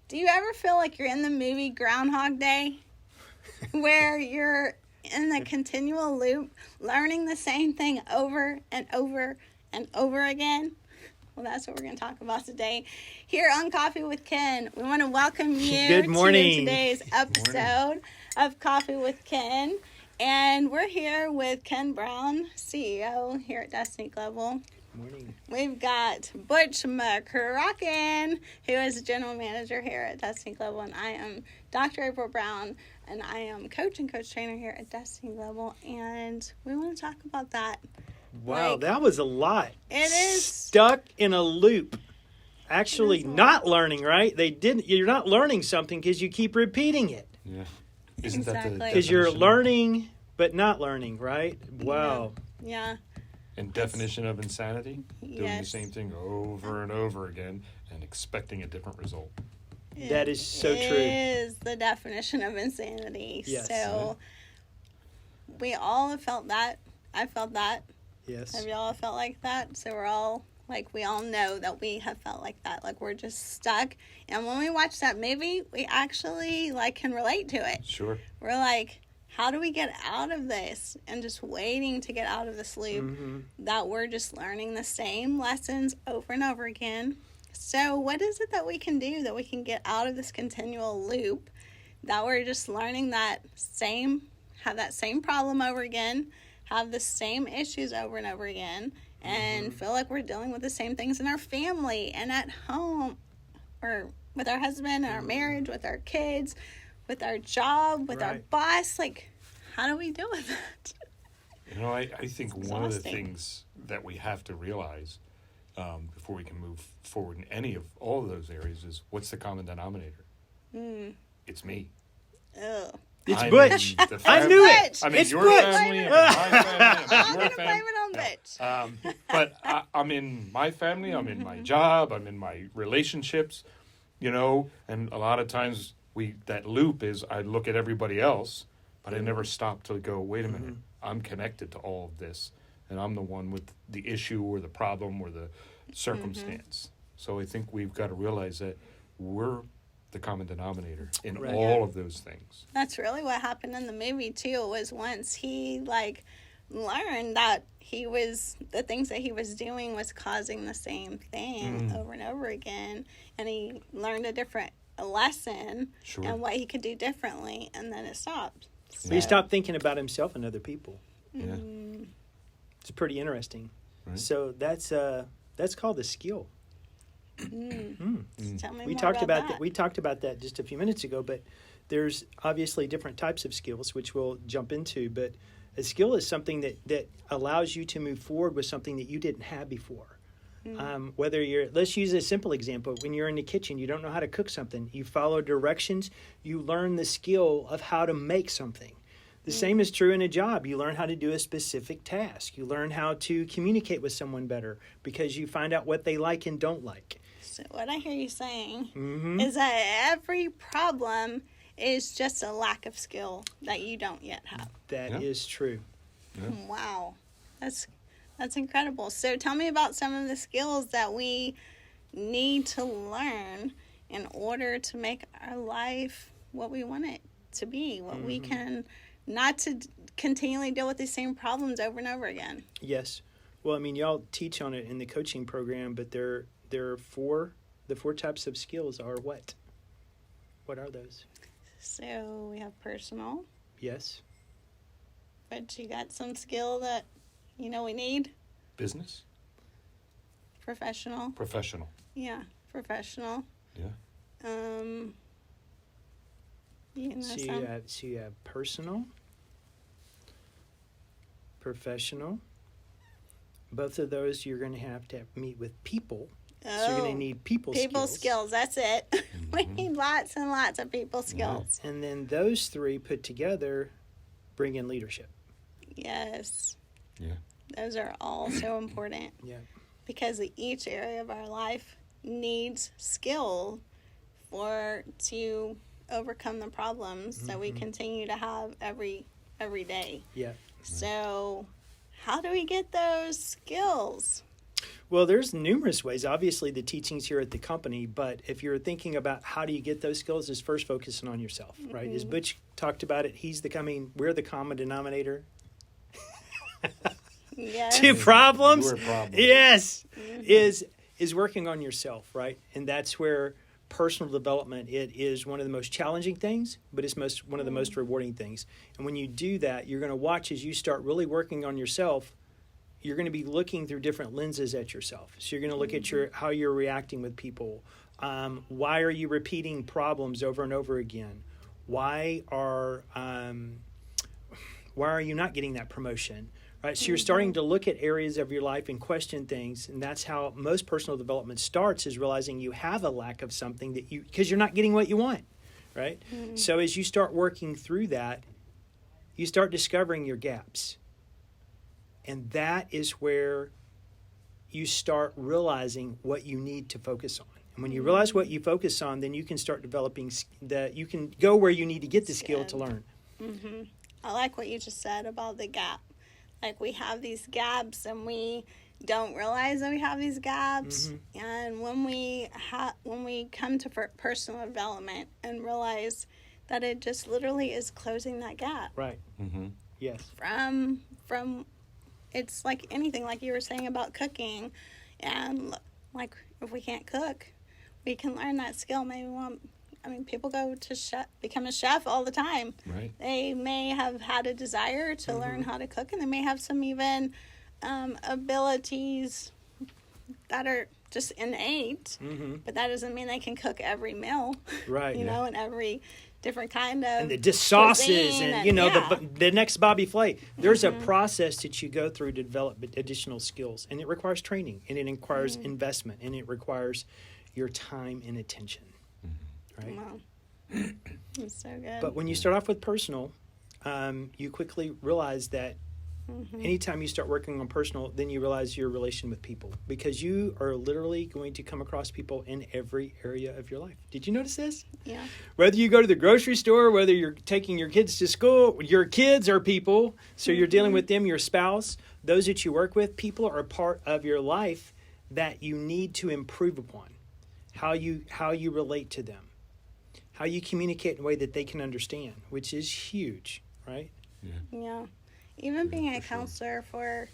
Do you ever feel like you're in the movie Groundhog Day? Where you're in the continual loop, learning the same thing over and over and over again? Well, that's what we're going to talk about today here on Coffee with Ken. We want to welcome you Good morning. to today's episode of Coffee with Ken. And we're here with Ken Brown, CEO here at Destiny Global. Morning. We've got Butch McCracken, who is the general manager here at Destiny Global, and I am Dr. April Brown, and I am coach and coach trainer here at Destiny Global, and we want to talk about that. Wow, that was a lot. It is. Stuck in a loop. Actually, not learning, right? You're not learning something because you keep repeating it. Yeah. Isn't that the Exactly. Because you're definition? learning, but not learning, right? Wow. Yeah. And definition of insanity? Doing Yes. the same thing over and over again and expecting a different result. That is so true. It is the definition of insanity. Yes. So we all have felt that. I felt that. Yes. Have y'all felt like that? So we're all, like, we all know that we have felt like that. Like, we're just stuck. And when we watch that movie, we actually, like, can relate to it. Sure. We're like, how do we get out of this? And just waiting to get out of this loop that we're just learning the same lessons over and over again. So what is it that we can do that we can get out of this continual loop that we're just learning have that same problem over again, have the same issues over and over again, and feel like we're dealing with the same things in our family and at home, or with our husband and our marriage, with our kids, with our job, with our Right. boss? Like, how do we deal with that? You know, I think one of the exhausting. things that we have to realize before we can move forward in all of those areas is what's the common denominator? It's me. Ugh. It's I'm Butch. in the I family. knew it. I'm in It's your Butch. family. I'm in my family. I'm I'm in going your to blame family. it on Bitch. But I'm in my family. I'm in my job. I'm in my relationships. You know, and a lot of times that loop is I look at everybody else, but I never stop to go, wait a minute, I'm connected to all of this, and I'm the one with the issue or the problem or the circumstance. So I think we've got to realize that we're the common denominator in Right. all of those things. That's really what happened in the movie, too, was once he, like, learned that the things that he was doing was causing the same thing over and over again, and he learned a lesson Sure. and what he could do differently, and then it stopped. So, He stopped thinking about himself and other people. Yeah. It's pretty interesting. Right. So that's called a skill. tell me We more talked about that. We talked about that just a few minutes ago, but there's obviously different types of skills which we'll jump into, but a skill is something that allows you to move forward with something that you didn't have before. Let's use a simple example. When you're in the kitchen, you don't know how to cook something. You follow directions. You learn the skill of how to make something. The same is true in a job. You learn how to do a specific task. You learn how to communicate with someone better because you find out what they like and don't like. So what I hear you saying is that every problem is just a lack of skill that you don't yet have. That is true. Wow. That's incredible. So tell me about some of the skills that we need to learn in order to make our life what we want it to be, what we can, not to continually deal with the same problems over and over again. Yes. Well, I mean, y'all teach on it in the coaching program, but there are the four types of skills are what? What are those? So we have personal, Yes. but you got some skill that we need. Business, Professional. professional. Yeah, professional. Yeah. So you have personal, professional. Both of those you're going to have meet with people. So you're going to need people skills. That's it. We need lots and lots of people skills. And then those three put together bring in leadership. Yes. Yeah. Those are all so important. Yeah. Because each area of our life needs skill to overcome the problems that we continue to have every day. Yeah. So how do we get those skills? Well, there's numerous ways. Obviously, the teachings here at the company, but if you're thinking about how do you get those skills, is first focusing on yourself, right? As Butch talked about it, we're the common denominator. Yes. Two problems. Your problem. Yes, is working on yourself, right? And that's where personal development, it is one of the most challenging things, but it's one of the most rewarding things. And when you do that, you're going to watch as you start really working on yourself. You're going to be looking through different lenses at yourself. So you're going to look at how you're reacting with people. Why are you repeating problems over and over again? Why are you not getting that promotion? Right? So you're starting to look at areas of your life and question things, and that's how most personal development starts, is realizing you have a lack of something because you're not getting what you want, right? So as you start working through that, you start discovering your gaps. And that is where you start realizing what you need to focus on. And when you realize what you focus on, then you can start developing you can go where you need to get the skill to learn. Mm-hmm. I like what you just said about the gap. Like, we have these gaps and we don't realize that we have these gaps. And when we come to personal development and realize that it just literally is closing that gap. Right. Yes. From it's like anything, like you were saying about cooking, and like if we can't cook, we can learn that skill. People go to become a chef all the time. Right. They may have had a desire to learn how to cook, and they may have some even abilities that are just innate, but that doesn't mean they can cook every meal. Right. And every different kind of and the sauces and yeah. the next Bobby Flay. There's a process that you go through to develop additional skills, and it requires training, and it requires investment, and it requires your time and attention. Right? Wow. That's so good. But when you start off with personal, you quickly realize that anytime you start working on personal, then you realize your relation with people, because you are literally going to come across people in every area of your life. Did you notice this? Yeah. Whether you go to the grocery store, whether you're taking your kids to school, your kids are people, so you're dealing with them, your spouse, those that you work with. People are a part of your life that you need to improve upon. How you relate to them. How you communicate in a way that they can understand, which is huge, right? Yeah. Even being a counselor for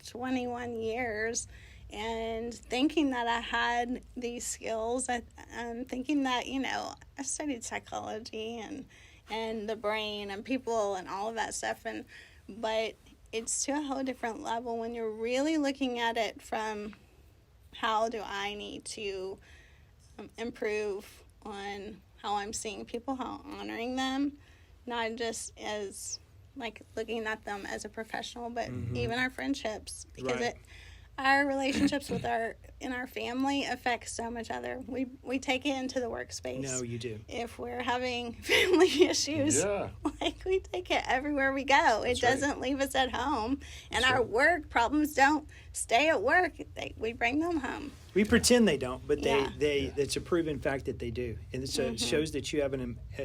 21 years and thinking that I had these skills, I'm thinking that, I studied psychology and the brain and people and all of that stuff, but it's to a whole different level when you're really looking at it from how do I need to improve on how I'm seeing people, how I'm honoring them, not just as like looking at them as a professional, but even our friendships, because our relationships in our family affect so much other. We take it into the workspace. No, you do. If we're having family issues, we take it everywhere we go. It doesn't leave us at home, and our work problems don't stay at work. We bring them home. We pretend they don't, but it's a proven fact that they do. And so it shows that you have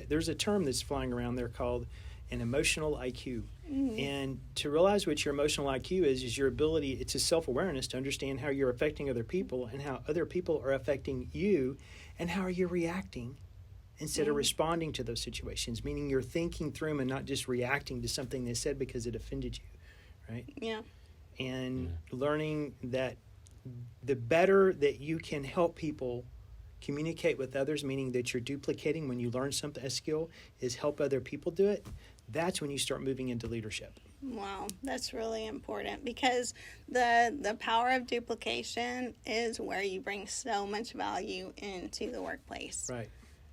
there's a term that's flying around there called an emotional IQ. And to realize what your emotional IQ is your ability, it's a self-awareness to understand how you're affecting other people and how other people are affecting you and how you're reacting instead of responding to those situations, meaning you're thinking through them and not just reacting to something they said because it offended you, right? Yeah. And learning that the better that you can help people communicate with others, meaning that you're duplicating when you learn a skill, is help other people do it. That's when you start moving into leadership. Wow, that's really important, because the power of duplication is where you bring so much value into the workplace. Right.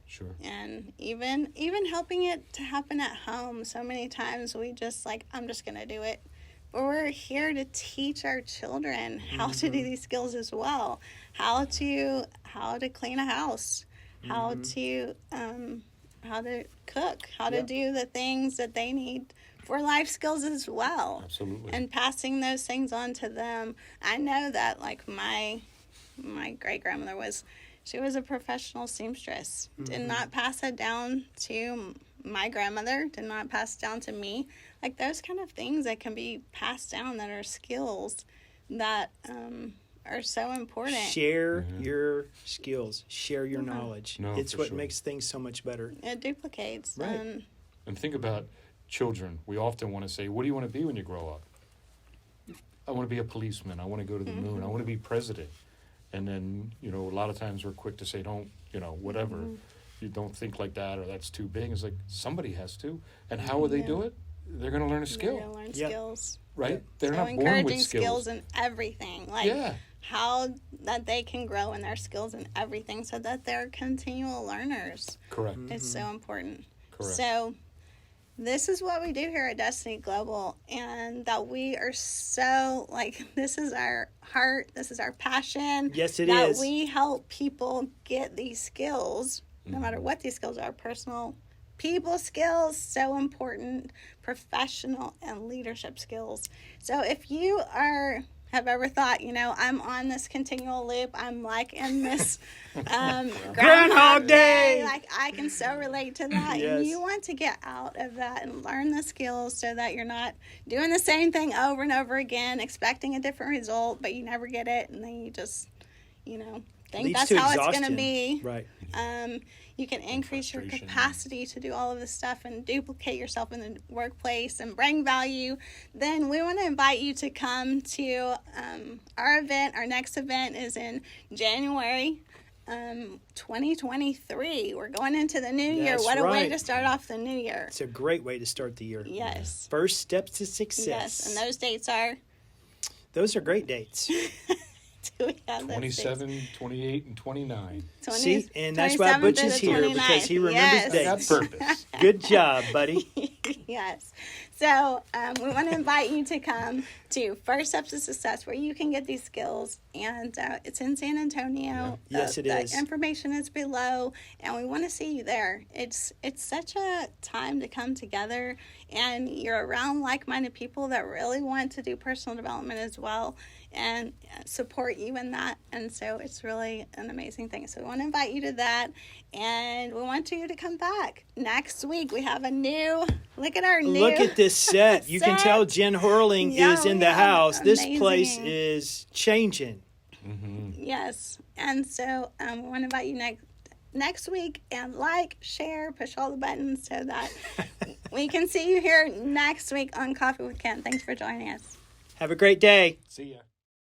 Sure. And even helping it to happen at home. So many times we just I'm just going to do it. But we're here to teach our children how to do these skills as well. How to clean a house, how to cook, how to do the things that they need for life skills as well. Absolutely. And passing those things on to them. I know that my great-grandmother she was a professional seamstress. Did not pass it down to my grandmother, did not pass it down to me. Those kind of things that can be passed down that are skills that are so important. Share your skills. Share your knowledge. No, it's for what sure. makes things so much better. It duplicates. Right. And think about children. We often want to say, what do you want to be when you grow up? I want to be a policeman. I want to go to the moon. I want to be president. And then, a lot of times we're quick to say, don't, whatever. You don't think like that, or that's too big. It's like, somebody has to. And how will they do it? They're going to learn a skill. They're going to learn skills. Right? They're So not born encouraging with skills in everything. Like Yeah. how that they can grow in their skills in everything so that they're continual learners. Correct. It's so important. Correct. So this is what we do here at Destiny Global, and that we are so, this is our heart, this is our passion. Yes, it that is. we help people get these skills, no matter what these skills are, personal, people skills, so important, professional and leadership skills. So if you have ever thought, I'm on this continual loop, I'm like in this Groundhog Day. like I can so relate to that. Yes. And you want to get out of that and learn the skills so that you're not doing the same thing over and over again, expecting a different result, but you never get it, and then you just, think Leads that's to how it's exhaustion. going to be. Right. You can increase your frustration. capacity to do all of this stuff and duplicate yourself in the workplace and bring value. Then we want to invite you to come to our event. Our next event is in January 2023. We're going into the new year. That's What a way right. to start off the new year. It's a great way to start the year. Yes. First steps to success. Yes. And those dates are, Those are great dates. do we have those 27, dates? 28, and 29. 20 See, and that's why 27th Butch to is the here, because he 29th. remembers Yes. Got dates. purpose. Good job, buddy. Yes. So we want to invite you to come to First Steps to Success, where you can get these skills. And it's in San Antonio. Yeah. Yes, it is. The information is below, and we want to see you there. It's such a time to come together, and you're around like-minded people that really want to do personal development as well and support you in that. And so it's really an amazing thing. So we want to invite you to that, and we want you to come back next week. We have a new, look at our new, Look at this set. You can set. tell Jen Hurling Yeah, is in we the have house. This amazing- place is changing. Yes. And so we want to invite you next week, and share, push all the buttons so that we can see you here next week on Coffee with Ken. Thanks for joining us. Have a great day. See ya.